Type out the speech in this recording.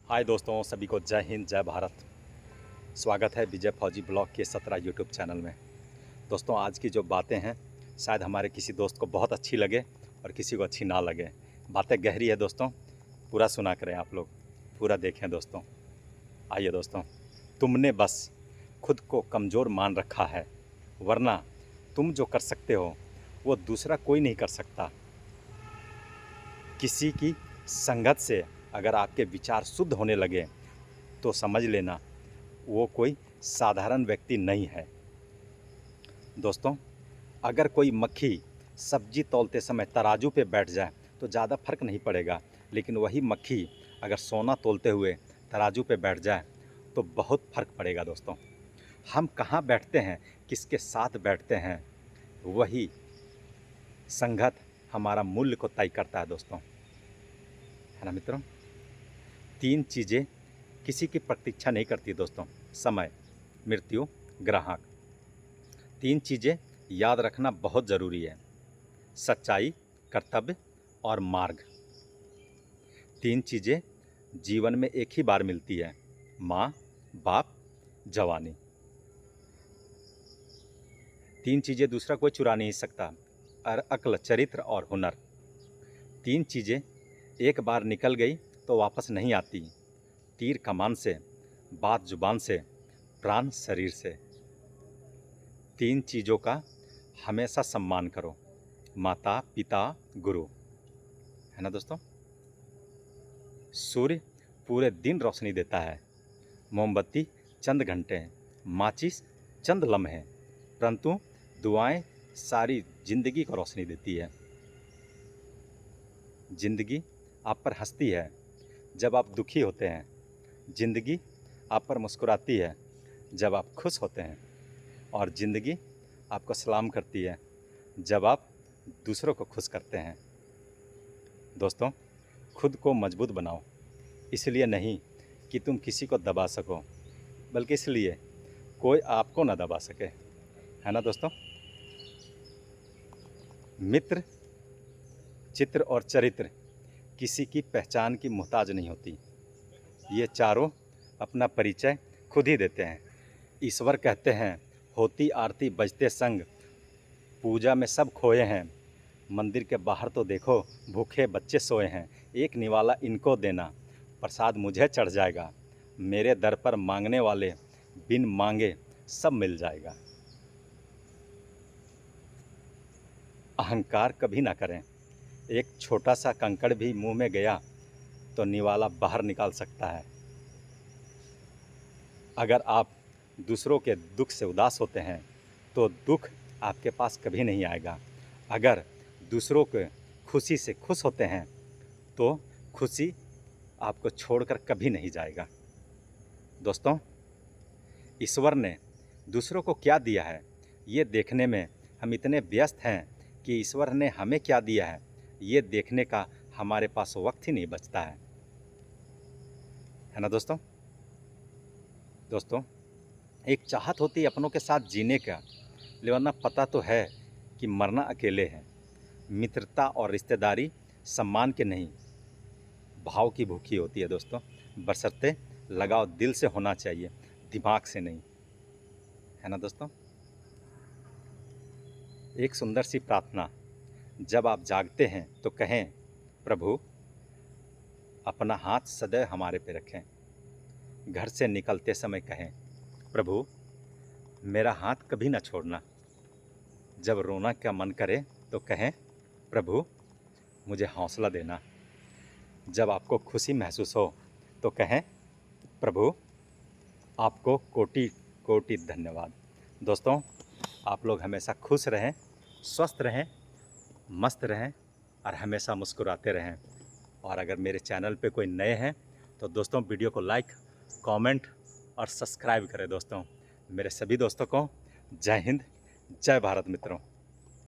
हाय दोस्तों, सभी को जय हिंद जय भारत। स्वागत है विजय फौजी ब्लॉग के 17 यूट्यूब चैनल में। दोस्तों, आज की जो बातें हैं शायद हमारे किसी दोस्त को बहुत अच्छी लगे और किसी को अच्छी ना लगे। बातें गहरी है दोस्तों, पूरा सुना करें आप लोग, पूरा देखें दोस्तों। आइए दोस्तों, तुमने बस खुद को कमज़ोर मान रखा है, वरना तुम जो कर सकते हो वो दूसरा कोई नहीं कर सकता। किसी की संगत से अगर आपके विचार शुद्ध होने लगे तो समझ लेना वो कोई साधारण व्यक्ति नहीं है। दोस्तों, अगर कोई मक्खी सब्जी तौलते समय तराजू पे बैठ जाए तो ज़्यादा फर्क नहीं पड़ेगा, लेकिन वही मक्खी अगर सोना तौलते हुए तराजू पे बैठ जाए तो बहुत फर्क पड़ेगा। दोस्तों, हम कहाँ बैठते हैं, किसके साथ बैठते हैं, वही संगत हमारा मूल्य को तय करता है दोस्तों, है ना मित्रों। 3 चीज़ें किसी की प्रतीक्षा नहीं करती दोस्तों: समय, मृत्यु, ग्राहक। 3 चीज़ें याद रखना बहुत ज़रूरी है: सच्चाई, कर्तव्य और मार्ग। 3 चीज़ें जीवन में एक ही बार मिलती है: माँ, बाप, जवानी। 3 चीज़ें दूसरा कोई चुरा नहीं सकता: अक्ल, चरित्र और हुनर। 3 चीज़ें एक बार निकल गई तो वापस नहीं आती: तीर कमान से, बात जुबान से, प्राण शरीर से। 3 चीज़ों का हमेशा सम्मान करो: माता, पिता, गुरु, है ना दोस्तों। सूर्य पूरे दिन रोशनी देता है, मोमबत्ती चंद घंटे, माचिस चंद लम्हे, परंतु दुआएं सारी जिंदगी को रोशनी देती है। जिंदगी आप पर हंसती है जब आप दुखी होते हैं, जिंदगी आप पर मुस्कुराती है जब आप खुश होते हैं, और ज़िंदगी आपको सलाम करती है जब आप दूसरों को खुश करते हैं। दोस्तों, खुद को मजबूत बनाओ, इसलिए नहीं कि तुम किसी को दबा सको, बल्कि इसलिए कोई आपको ना दबा सके, है ना दोस्तों। मित्र, चित्र और चरित्र किसी की पहचान की मोहताज नहीं होती। ये चारों अपना परिचय खुद ही देते हैं। ईश्वर कहते हैं, होती आरती बजते संग, पूजा में सब खोए हैं। मंदिर के बाहर तो देखो, भूखे बच्चे सोए हैं। एक निवाला इनको देना, प्रसाद मुझे चढ़ जाएगा। मेरे दर पर मांगने वाले बिन मांगे सब मिल जाएगा। अहंकार कभी ना करें। एक छोटा सा कंकड़ भी मुंह में गया तो निवाला बाहर निकाल सकता है। अगर आप दूसरों के दुख से उदास होते हैं तो दुख आपके पास कभी नहीं आएगा। अगर दूसरों के खुशी से खुश होते हैं तो खुशी आपको छोड़कर कभी नहीं जाएगा। दोस्तों, ईश्वर ने दूसरों को क्या दिया है ये देखने में हम इतने व्यस्त हैं कि ईश्वर ने हमें क्या दिया है ये देखने का हमारे पास वक्त ही नहीं बचता है ना दोस्तों। दोस्तों, एक चाहत होती है अपनों के साथ जीने का, वरना पता तो है कि मरना अकेले है। मित्रता और रिश्तेदारी सम्मान के नहीं, भाव की भूखी होती है दोस्तों, बशर्ते लगाव दिल से होना चाहिए, दिमाग से नहीं, है ना दोस्तों। एक सुंदर सी प्रार्थना: जब आप जागते हैं तो कहें, प्रभु अपना हाथ सदैव हमारे पे रखें। घर से निकलते समय कहें, प्रभु मेरा हाथ कभी ना छोड़ना। जब रोना का मन करे तो कहें, प्रभु मुझे हौसला देना। जब आपको खुशी महसूस हो तो कहें, प्रभु आपको कोटि कोटि धन्यवाद। दोस्तों, आप लोग हमेशा खुश रहें, स्वस्थ रहें, मस्त रहें और हमेशा मुस्कुराते रहें। और अगर मेरे चैनल पे कोई नए हैं तो दोस्तों वीडियो को लाइक, कमेंट और सब्सक्राइब करें। दोस्तों, मेरे सभी दोस्तों को जय हिंद जय भारत मित्रों।